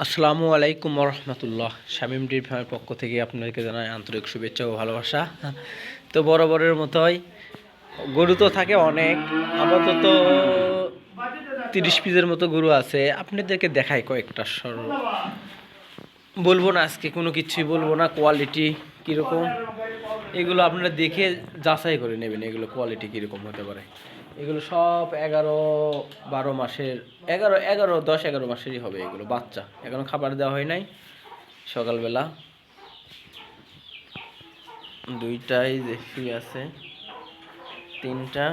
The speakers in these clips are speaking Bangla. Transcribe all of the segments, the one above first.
আসসালামু আলাইকুম রহমতুল্লাহ। শামীম ডির ফার্মের পক্ষ থেকে আপনাদেরকে জানাই আন্তরিক শুভেচ্ছা ও ভালোবাসা। তো বরাবরের মতোই গরু তো থাকে অনেক, আপাতত 30 পিসের মতো গরু আছে। আপনাদেরকে দেখাই কয়েকটা সরল, বলবো না আজকে কোনো কিছুই বলবো না, কোয়ালিটি কীরকম এগুলো আপনারা দেখে যাচাই করে নেবেন, এগুলো কোয়ালিটি কীরকম হতে পারে। এগুলো সব 11-12 মাসের, 10-11 মাসেরই হবে। এগুলো বাচ্চা, এখনো খাবার দেওয়া হয় নাই। সকালবেলা দুইটাই দেখি আছে, তিনটা,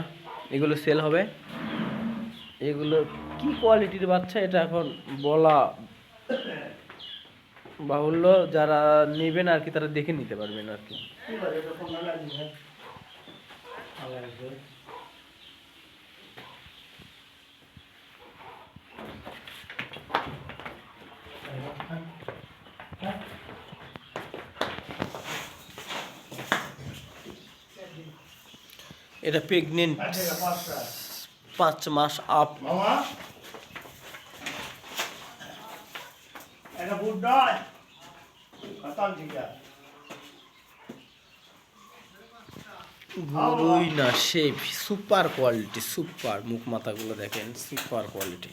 এগুলো সেল হবে। এগুলো কি কোয়ালিটির বাচ্চা এটা এখন বলা বাহুল্য, যারা নেবেন আর কি তারা দেখে নিতে পারবেন আর কি। এটা প্রেগনেন্ট, 5 মাস আপ। গরুই না, সেই সুপার কোয়ালিটি, সুপার মুখ মাথাগুলো দেখেন, সুপার কোয়ালিটি।